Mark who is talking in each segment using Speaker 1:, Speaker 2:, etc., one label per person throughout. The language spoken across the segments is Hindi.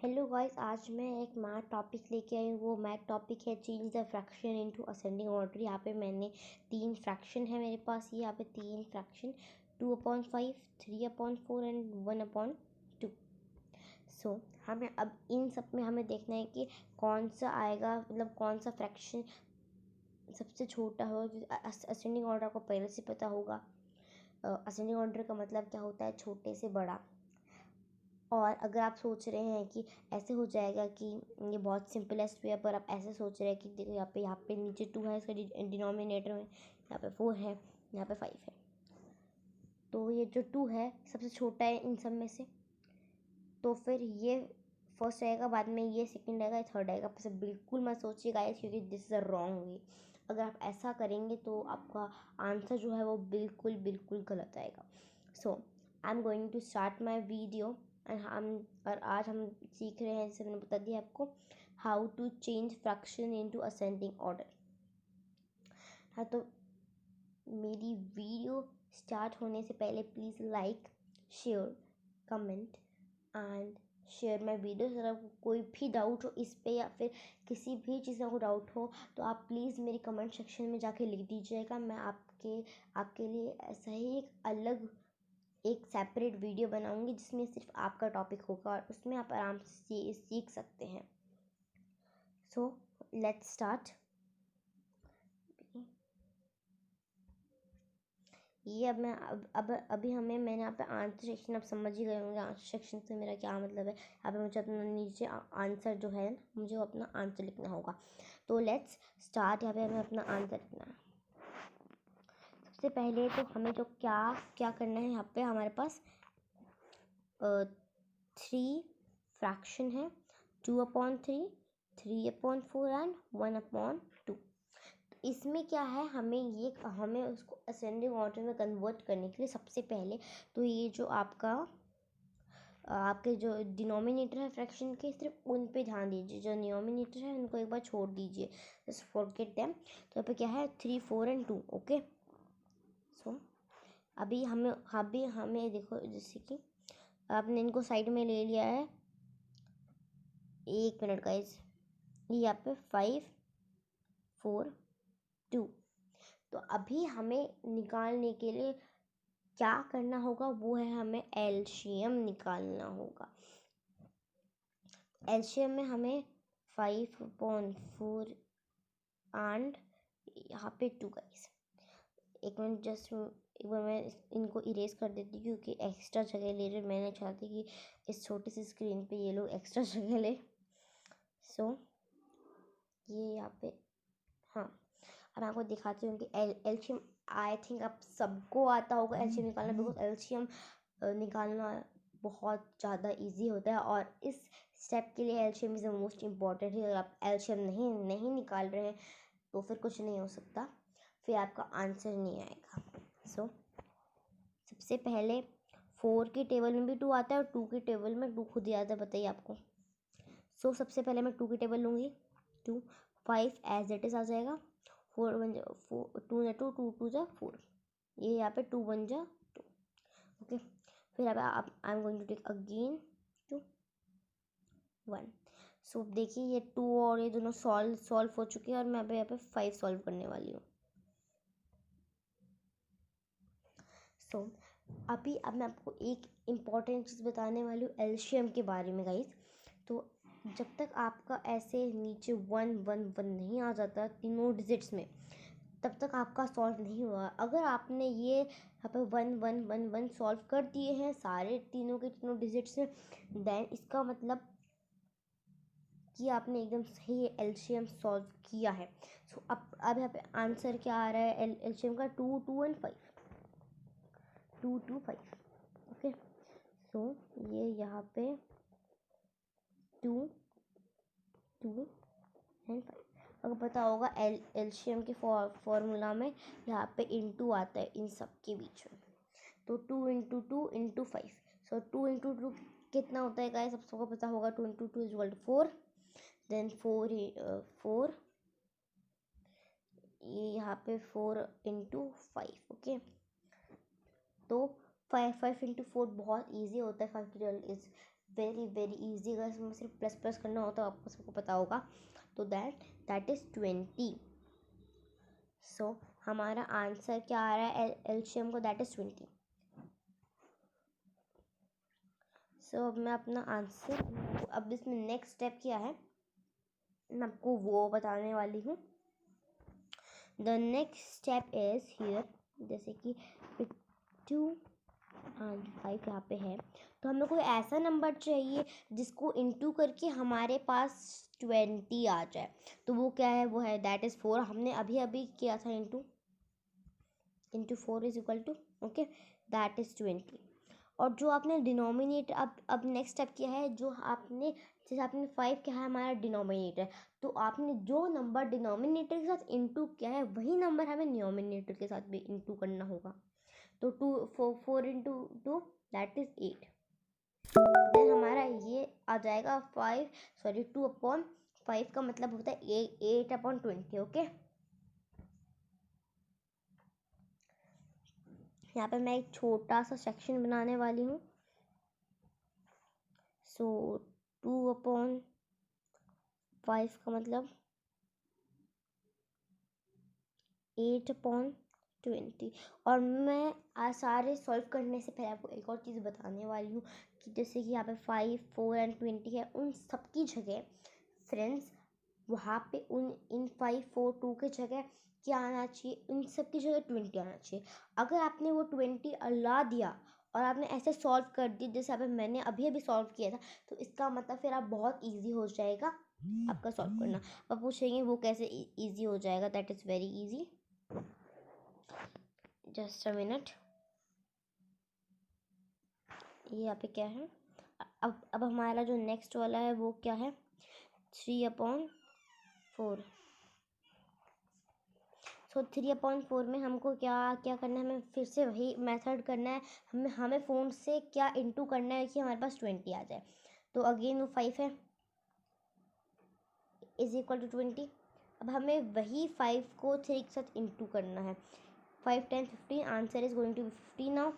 Speaker 1: हेलो गाइस, आज मैं एक मैथ टॉपिक लेके आई हूँ। वो मैथ टॉपिक है change the fraction into ascending order. यहाँ पे मैंने 3 फ्रैक्शन है मेरे पास। यहाँ पे 3 फ्रैक्शन 2/5, 3/4 एंड 1/2। सो हमें अब इन सब में हमें देखना है कि कौन सा आएगा, मतलब कौन सा फ्रैक्शन सबसे छोटा हो। असेंडिंग ऑर्डर को पहले से पता होगा। असेंडिंग ऑर्डर का मतलब क्या होता है, छोटे से बड़ा। और अगर आप सोच रहे हैं कि ऐसे हो जाएगा कि ये बहुत सिंपलेस्ट वे है, पर आप ऐसे सोच रहे हैं कि देखो यहाँ पे नीचे 2 है, इसका डिनोमिनेटर में यहाँ पे 4 है, यहाँ पे 5 है, तो ये जो 2 है सबसे छोटा है इन सब में से। तो फिर ये फर्स्ट आएगा, बाद में ये सेकंड आएगा, थर्ड आएगा। पर बिल्कुल मत सोचिएगा क्योंकि this is a wrong way. अगर आप ऐसा करेंगे तो आपका आंसर जो है वो बिल्कुल बिल्कुल गलत आएगा। So I am going to start my video और आज हम सीख रहे हैं, जैसे मैंने बता दिया आपको, how to change fraction into ascending order. हाँ, तो मेरी वीडियो स्टार्ट होने से पहले please like, share, comment and share my video. अगर आपको कोई भी डाउट हो इस पे या फिर किसी भी चीज़ का कोई डाउट हो तो आप प्लीज़ मेरी कमेंट सेक्शन में जाके लिख दीजिएगा। मैं आपके लिए ऐसा ही एक सेपरेट वीडियो बनाऊंगी जिसमें सिर्फ आपका टॉपिक होगा और उसमें आप आराम से सीख सकते हैं। So let's start. ये अभी मैंने यहाँ पे आंसर सेक्शन, आप समझ ही गए होंगे आंसर सेक्शन से मेरा क्या मतलब है। यहाँ पे मुझे अपना नीचे आंसर जो है मुझे अपना आंसर लिखना होगा। तो लेट्स स्टार्ट। यहाँ पे हमें अपना आंसर लिखना है। सबसे पहले तो हमें जो क्या करना है, यहाँ पे हमारे पास 3 फ्रैक्शन है, 2/3, 3/4 एंड 1/2। इसमें क्या है, हमें उसको असेंडिंग ऑर्डर में कन्वर्ट करने के लिए सबसे पहले तो ये जो आपके जो डिनोमिनेटर है फ्रैक्शन के, सिर्फ उन पे ध्यान दीजिए। जो डिनोमिनेटर है उनको एक बार छोड़ दीजिए, जस्ट फॉरगेट देम। तो यहाँ पे क्या है, 3, 4 एंड 2। ओके, सो अभी हमें देखो, जैसे कि आपने इनको साइड में ले लिया है। 1 मिनट गाइस, ये यहाँ पे 5, 4, 2। तो अभी हमें निकालने के लिए क्या करना होगा, वो है हमें एलसीएम निकालना होगा। एलसीएम में हमें 5/4 एंड यहाँ पे 2 गाइस। एक बार मैं इनको इरेज कर देती हूँ क्योंकि एक्स्ट्रा जगह ले रहे। मैं नहीं चाहती कि इस छोटी सी स्क्रीन पे ये लोग एक्स्ट्रा जगह ले। सो ये यहाँ पे, हाँ, अब मैं आपको दिखाती हूँ कि एलसीएम आई थिंक आप सबको आता होगा एलसीएम निकालना, बिकॉज एलसीएम निकालना बहुत ज़्यादा इजी होता है। और इस स्टेप के लिए LCM is the most important है। अगर आप एलसीएम नहीं निकाल रहे हैं तो फिर कुछ नहीं हो सकता, फिर आपका आंसर नहीं आएगा। सो सबसे पहले 4 की टेबल में भी 2 आता है और 2 की टेबल में 2 खुद ही आता है, बताइए आपको। सो सबसे पहले मैं 2 की टेबल लूँगी। 2, 5 एज इट इज़ आ जाएगा। 4 1 4, 2 या 2, 2 2 जा 4। ये यहाँ पे 2 1 जा 2। ओके, फिर अब I am going to take again 2, 1। So देखिए ये 2 और ये दोनों सॉल्व हो चुके हैं और मैं यहाँ पे 5 सॉल्व करने वाली हूँ। सो अब मैं आपको एक इम्पॉर्टेंट चीज़ बताने वाली हूँ एलसीएम के बारे में गाइस। तो जब तक आपका ऐसे नीचे 1 1 1 नहीं आ जाता तीनों डिजिट्स में, तब तक आपका सॉल्व नहीं हुआ। अगर आपने ये यहाँ पे 1 1 1 1 सॉल्व कर दिए हैं सारे तीनों के तीनों डिजिट्स में, देन इसका मतलब कि आपने एकदम सही एलसीएम सॉल्व किया है। सो अब यहाँ पे आंसर क्या आ रहा है एलसीएम का, 2 2 एंड 5, 2 2 5। ओके, सो ये यहाँ पे 2 2 एंड 5। अगर पता होगा एलसीएम के फॉर्मूला में यहाँ पे इनटू आता है इन सब के बीच में। तो 2 × 2 × 5। सो 2 × 2 कितना होता है गाइस, सबको पता होगा। 2 × 2 इज 4। देन 4 ये यहाँ पे 4 × 5। ओके, तो 5 5 × 4 बहुत ईजी होता है। 5 इज वेरी वेरी ईजी। अगर इसमें सिर्फ प्लस प्लस करना हो तो आपको सबको पता होगा। तो दैट इज़ 20। सो हमारा आंसर क्या आ रहा है एलसीएम को, दैट इज़ 20। सो अब मैं अपना आंसर, अब इसमें नेक्स्ट स्टेप क्या है मैं आपको वो बताने वाली हूँ। The next step is here, जैसे कि 2 एंड 5 यहाँ पे है, तो हमें कोई ऐसा नंबर चाहिए जिसको इंटू करके हमारे पास 20 आ जाए। तो वो क्या है, वो है दैट इज़ 4। हमने अभी अभी किया था into 4 is equal to, okay, that is 20। और जो आपने डिनोमिनेटर, अब नेक्स्ट स्टेप क्या है, जो आपने जैसे आपने 5 क्या है हमारा डिनोमिनेटर, तो आपने जो नंबर डिनोमिनेटर के साथ इंटू किया है वही नंबर हमें न्यूमिनेटर के साथ भी इंटू करना होगा। तो 4 इंटू 2 दैट इज़ 8। देन हमारा ये आ जाएगा 2/5 का मतलब होता है 8/20, ओके। यहाँ पे मैं एक छोटा सा सेक्शन बनाने वाली हूँ। सो 2/5 का मतलब 8/20। और मैं सारे सॉल्व करने से पहले आपको एक और चीज़ बताने वाली हूँ कि जैसे कि यहाँ पे 5, 4 एंड 20 है, उन सबकी जगह फ्रेंड्स वहाँ पे इन 5, 4, 2 के जगह क्या आना चाहिए, उन सब की जगह 20 आना चाहिए। अगर आपने वो 20 अला दिया और आपने ऐसे सॉल्व कर दिया जैसे आप मैंने अभी अभी सॉल्व किया था, तो इसका मतलब फिर आप बहुत ईजी हो जाएगा आपका सॉल्व करना। अब पूछेंगे वो कैसे ईजी हो जाएगा, that is very easy, just a minute. ये यहाँ पे क्या है, अब हमारा जो नेक्स्ट वाला है वो क्या है, 3/4। सो 3/4 में हमको क्या क्या करना है, हमें फिर से वही मेथड करना है। हमें फ़ोन से क्या इंटू करना है कि हमारे पास 20 आ जाए। तो अगेन वो 5 है इज इक्वल टू 20। अब हमें वही 5 को 3 के साथ इंटू करना है। 5, 10, 15, answer is going to be 15 now,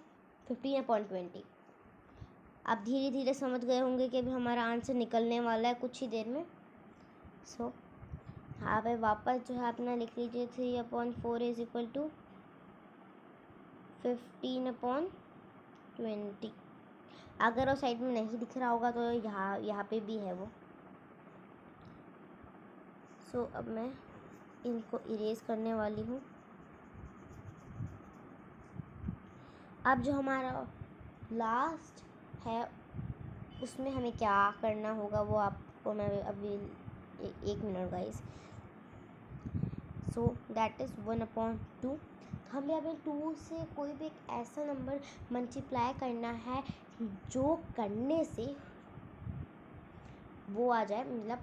Speaker 1: 15/20। आप धीरे धीरे समझ गए होंगे कि अभी हमारा आंसर निकलने वाला है कुछ ही देर में। सो यहाँ पे वापस जो है अपना लिख लीजिए 3/4 इज इक्वल टू 15/20। अगर वो साइड में नहीं दिख रहा होगा तो यहाँ पे भी है वो। सो अब मैं इनको इरेज करने वाली हूँ। अब जो हमारा लास्ट है उसमें हमें क्या करना होगा वो आपको मैं अभी एक minute guys. So that is 1/2। हमें अभी 2 से कोई भी एक ऐसा नंबर मल्टीप्लाई करना है जो करने से वो आ जाए, मतलब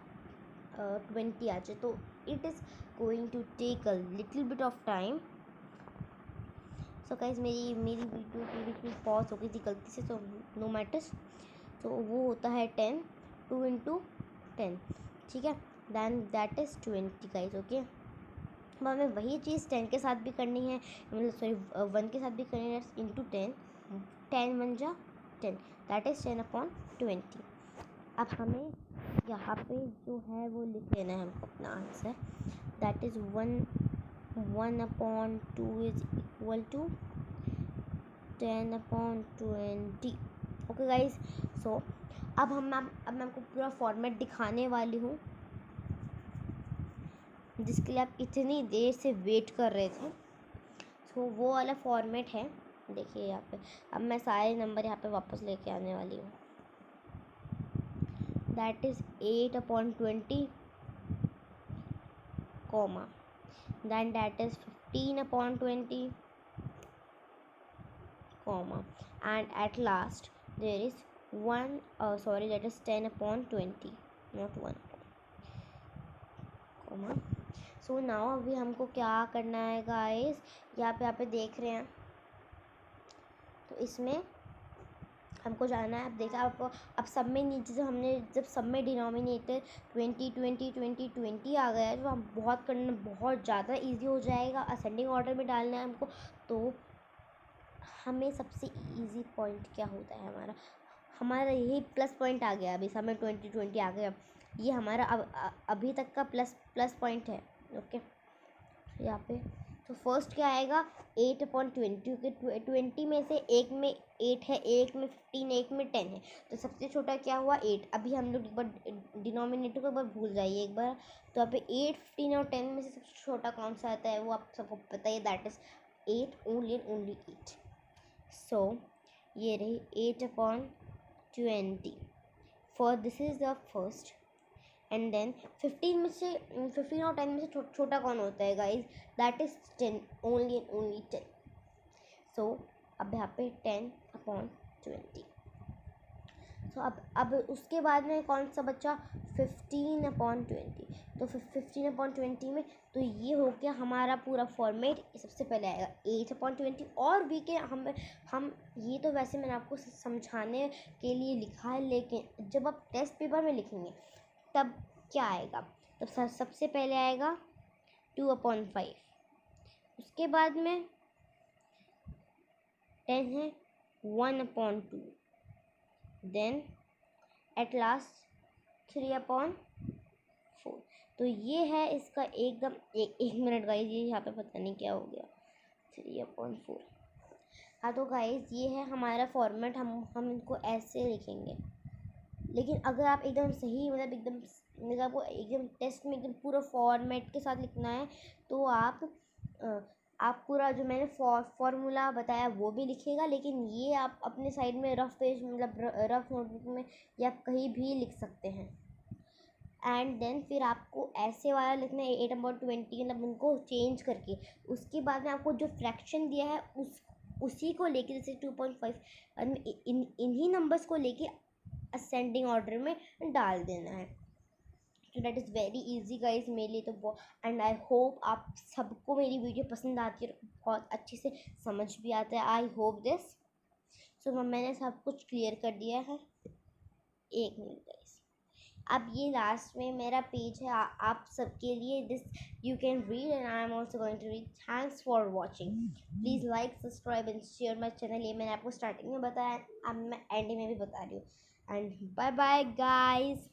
Speaker 1: 20 आ जाए। तो it is going to take a little bit of time. So guys मेरी वीडियो के बीच में पॉज हो गई थी गलती से, तो नो मैटर्स। तो वो होता है 10, 2 इंटू 10, ठीक है, then that is 20 guys, okay. अब हमें वही चीज़ 10 के साथ भी करनी है, मतलब सॉरी 1 के साथ भी करनी है, इंटू 10, 10 1 जा 10, दैट इज़ 10/20। अब हमें यहाँ पे जो है वो लिख लेना है हमको अपना answer, that is 1/2 is equal to 10/20, okay guys. So अब मैं आपको पूरा फॉर्मेट दिखाने वाली हूँ जिसके लिए आप इतनी देर से वेट कर रहे थे। सो वो वाला फॉर्मेट है, देखिए यहाँ पे। अब मैं सारे नंबर यहाँ पे वापस लेके आने वाली हूँ, that is 8/20, comma, then that is 15/20, comma, and at last there is that is 10/20, not 1, comma. So now अभी हमको क्या करना है गाइस, यहाँ पे देख रहे हैं, तो इसमें हमको जाना है। आप देखा आपको, अब सब में नीचे जब सब में डिनोमिनेटर 20 20 20 20 आ गया है, तो हम बहुत करना बहुत ज़्यादा इजी हो जाएगा। असेंडिंग ऑर्डर में डालना है हमको। तो हमें सबसे इजी पॉइंट क्या होता है हमारा यही प्लस पॉइंट आ गया, अभी समय 2020 आ गया, ये हमारा अभी तक का प्लस पॉइंट है। ओके, यहाँ पे तो फर्स्ट क्या आएगा 8/20, क्योंकि 20 में से एक में 8 है, एक में 15, एक में 10 है, तो सबसे छोटा क्या हुआ 8। अभी हम लोग एक बार डिनोमिनेटर को एक बार भूल जाइए एक बार, तो यहाँ पे 8, 15 और 10 में से सबसे छोटा कौन सा आता है वो आप सबको पता है, दैट इज 8, ओनली 8। सो ये रही 8/20, for this is the first. And then 15 में से 15 और 10 में से छोटा कौन होता है गाइज, दैट इज 10, ओनली 10। सो अब यहाँ पे 10/20। सो अब उसके बाद में कौन सा बच्चा 15/20, तो 15/20 में तो ये हो गया हमारा पूरा फॉर्मेट। सबसे पहले आएगा 8/20, और भी के हम ये तो वैसे मैंने आपको समझाने के लिए लिखा है, लेकिन जब आप टेस्ट पेपर में लिखेंगे तब क्या आएगा, तो सबसे पहले आएगा 2/5, उसके बाद में 10 है 1/2, देन एट लास्ट 3/4। तो ये है इसका एकदम एक मिनट गाइज, ये यहाँ पे पता नहीं क्या हो गया 3/4। हाँ तो गाइज ये है हमारा फॉर्मेट, हम इनको ऐसे लिखेंगे। लेकिन अगर आप एकदम सही मतलब आपको एकदम टेस्ट में एकदम पूरा फॉर्मेट के साथ लिखना है, तो आप पूरा जो मैंने फॉर्मूला बताया वो भी लिखेगा, लेकिन ये आप अपने साइड में रफ पेज मतलब रफ नोटबुक में या कहीं भी लिख सकते हैं। एंड देन फिर आपको ऐसे वाला लिखना है 8/20, मतलब उनको चेंज करके। उसके बाद में आपको जो फ्रैक्शन दिया है उसी को लेके, जैसे 2/5 इन्हीं नंबर्स को लेके असेंडिंग ऑर्डर में डाल देना है। तो that is very easy guys मेरे लिए तो। एंड आई होप आप सबको मेरी वीडियो पसंद आती है, बहुत अच्छे से समझ भी आता है। I hope this. सो मैंने सब कुछ क्लियर कर दिया है। एक मिनट गाइज, अब ये लास्ट में मेरा पेज है आप सबके लिए, this you can read and I am also going to read. Thanks for watching, please like, subscribe and share my channel. ये मैंने आपको स्टार्टिंग में बताया, अब मैं एंड में भी बता रही हूँ। And bye bye guys.